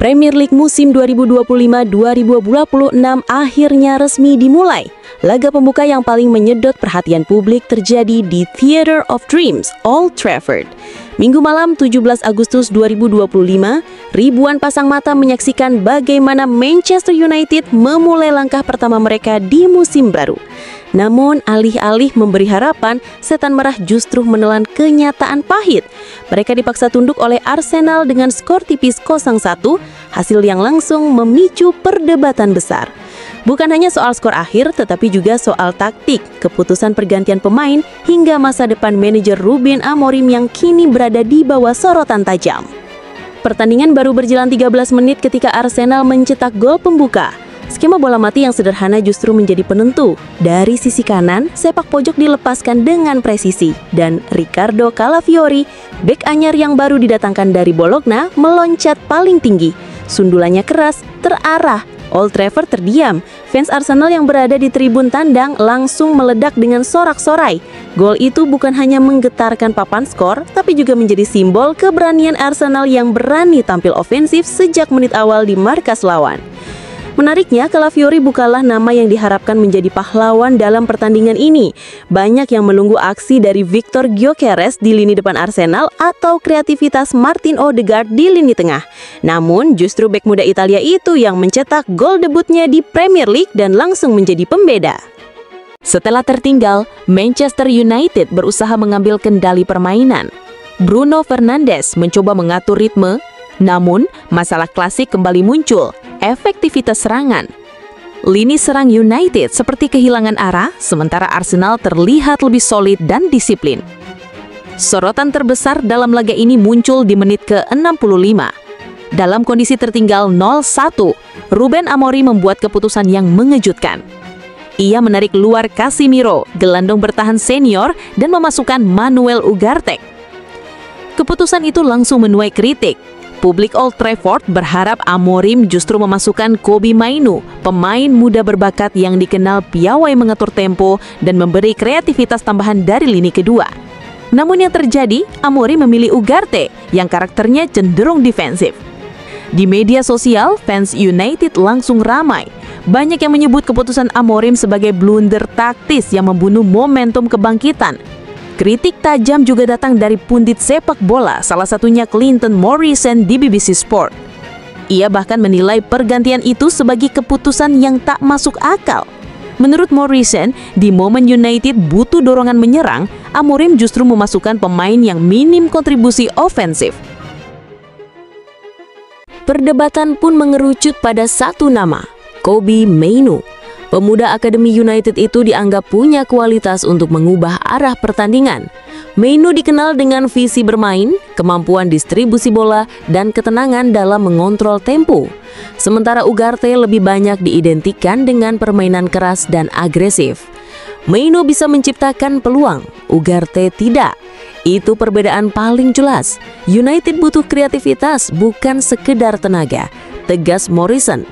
Premier League musim 2025-2026 akhirnya resmi dimulai. Laga pembuka yang paling menyedot perhatian publik terjadi di Theatre of Dreams, Old Trafford. Minggu malam 17 Agustus 2025, ribuan pasang mata menyaksikan bagaimana Manchester United memulai langkah pertama mereka di musim baru. Namun, alih-alih memberi harapan, setan merah justru menelan kenyataan pahit. Mereka dipaksa tunduk oleh Arsenal dengan skor tipis 0-1, hasil yang langsung memicu perdebatan besar. Bukan hanya soal skor akhir, tetapi juga soal taktik, keputusan pergantian pemain, hingga masa depan manajer Ruben Amorim yang kini berada di bawah sorotan tajam. Pertandingan baru berjalan 13 menit ketika Arsenal mencetak gol pembuka. Skema bola mati yang sederhana justru menjadi penentu. Dari sisi kanan, sepak pojok dilepaskan dengan presisi, dan Riccardo Calafiori, bek anyar yang baru didatangkan dari Bologna, meloncat paling tinggi. Sundulannya keras, terarah. Old Trafford terdiam. Fans Arsenal yang berada di tribun tandang langsung meledak dengan sorak-sorai. Gol itu bukan hanya menggetarkan papan skor, tapi juga menjadi simbol keberanian Arsenal yang berani tampil ofensif sejak menit awal di markas lawan. Menariknya, Calafiori bukanlah nama yang diharapkan menjadi pahlawan dalam pertandingan ini. Banyak yang menunggu aksi dari Victor Gyökeres di lini depan Arsenal atau kreativitas Martin Odegaard di lini tengah. Namun, justru bek muda Italia itu yang mencetak gol debutnya di Premier League dan langsung menjadi pembeda. Setelah tertinggal, Manchester United berusaha mengambil kendali permainan. Bruno Fernandes mencoba mengatur ritme, namun masalah klasik kembali muncul, efektivitas serangan. Lini serang United seperti kehilangan arah, sementara Arsenal terlihat lebih solid dan disiplin. Sorotan terbesar dalam laga ini muncul di menit ke-65. Dalam kondisi tertinggal 0-1, Ruben Amorim membuat keputusan yang mengejutkan. Ia menarik luar Casemiro, gelandang bertahan senior, dan memasukkan Manuel Ugarte. Keputusan itu langsung menuai kritik. Publik Old Trafford berharap Amorim justru memasukkan Kobbie Mainoo, pemain muda berbakat yang dikenal piawai mengatur tempo dan memberi kreativitas tambahan dari lini kedua. Namun yang terjadi, Amorim memilih Ugarte yang karakternya cenderung defensif. Di media sosial, fans United langsung ramai. Banyak yang menyebut keputusan Amorim sebagai blunder taktis yang membunuh momentum kebangkitan. Kritik tajam juga datang dari pundit sepak bola, salah satunya Clinton Morrison di BBC Sport. Ia bahkan menilai pergantian itu sebagai keputusan yang tak masuk akal. Menurut Morrison, di momen United butuh dorongan menyerang, Amorim justru memasukkan pemain yang minim kontribusi ofensif. Perdebatan pun mengerucut pada satu nama, Kobbie Mainoo. Pemuda Akademi United itu dianggap punya kualitas untuk mengubah arah pertandingan. Mainoo dikenal dengan visi bermain, kemampuan distribusi bola, dan ketenangan dalam mengontrol tempo. Sementara Ugarte lebih banyak diidentikan dengan permainan keras dan agresif. Mainoo bisa menciptakan peluang, Ugarte tidak. Itu perbedaan paling jelas. United butuh kreativitas, bukan sekedar tenaga, tegas Morrison.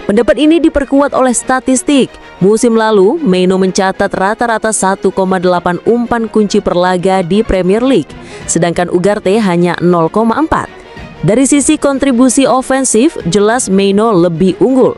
Pendapat ini diperkuat oleh statistik. Musim lalu, Mainoo mencatat rata-rata 1,8 umpan kunci per laga di Premier League, sedangkan Ugarte hanya 0,4. Dari sisi kontribusi ofensif, jelas Mainoo lebih unggul.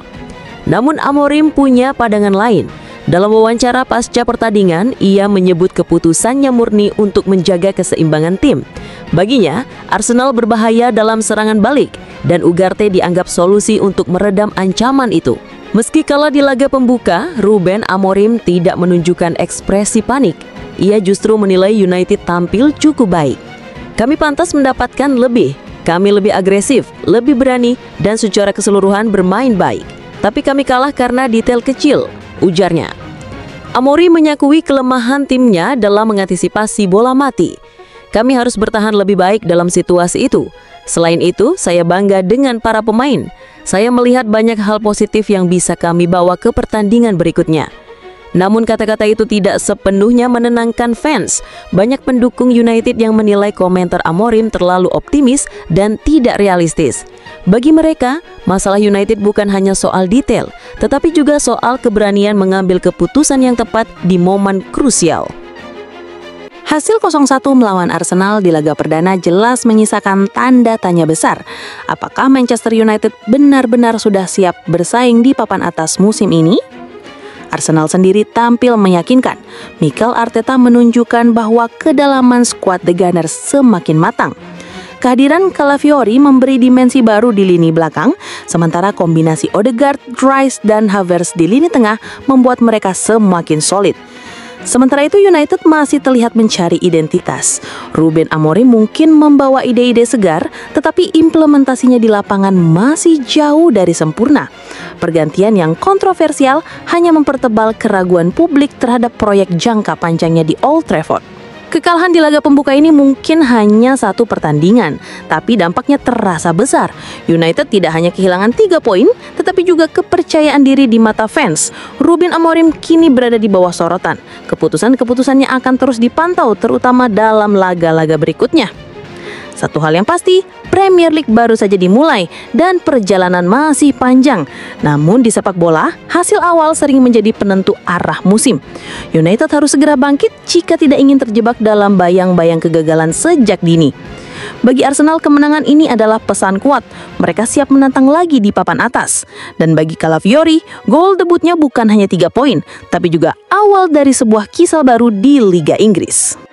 Namun Amorim punya pandangan lain. Dalam wawancara pasca pertandingan, ia menyebut keputusannya murni untuk menjaga keseimbangan tim. Baginya, Arsenal berbahaya dalam serangan balik, dan Ugarte dianggap solusi untuk meredam ancaman itu. Meski kalah di laga pembuka, Ruben Amorim tidak menunjukkan ekspresi panik. Ia justru menilai United tampil cukup baik. Kami pantas mendapatkan lebih. Kami lebih agresif, lebih berani, dan secara keseluruhan bermain baik. Tapi kami kalah karena detail kecil, ujarnya. Amorim mengakui kelemahan timnya dalam mengantisipasi bola mati. Kami harus bertahan lebih baik dalam situasi itu. Selain itu, saya bangga dengan para pemain. Saya melihat banyak hal positif yang bisa kami bawa ke pertandingan berikutnya. Namun kata-kata itu tidak sepenuhnya menenangkan fans. Banyak pendukung United yang menilai komentar Amorim terlalu optimis dan tidak realistis. Bagi mereka, masalah United bukan hanya soal detail, tetapi juga soal keberanian mengambil keputusan yang tepat di momen krusial. Hasil 0-1 melawan Arsenal di laga perdana jelas menyisakan tanda tanya besar. Apakah Manchester United benar-benar sudah siap bersaing di papan atas musim ini? Arsenal sendiri tampil meyakinkan. Mikel Arteta menunjukkan bahwa kedalaman skuad The Gunners semakin matang. Kehadiran Calafiori memberi dimensi baru di lini belakang, sementara kombinasi Odegaard, Rice, dan Havertz di lini tengah membuat mereka semakin solid. Sementara itu United masih terlihat mencari identitas. Ruben Amorim mungkin membawa ide-ide segar, tetapi implementasinya di lapangan masih jauh dari sempurna. Pergantian yang kontroversial hanya mempertebal keraguan publik terhadap proyek jangka panjangnya di Old Trafford. Kekalahan di laga pembuka ini mungkin hanya satu pertandingan, tapi dampaknya terasa besar. United tidak hanya kehilangan 3 poin, tetapi juga kepercayaan diri di mata fans. Ruben Amorim kini berada di bawah sorotan. Keputusan-keputusannya akan terus dipantau, terutama dalam laga-laga berikutnya. Satu hal yang pasti, Premier League baru saja dimulai dan perjalanan masih panjang. Namun di sepak bola, hasil awal sering menjadi penentu arah musim. United harus segera bangkit jika tidak ingin terjebak dalam bayang-bayang kegagalan sejak dini. Bagi Arsenal, kemenangan ini adalah pesan kuat. Mereka siap menantang lagi di papan atas. Dan bagi Calafiori, gol debutnya bukan hanya 3 poin, tapi juga awal dari sebuah kisah baru di Liga Inggris.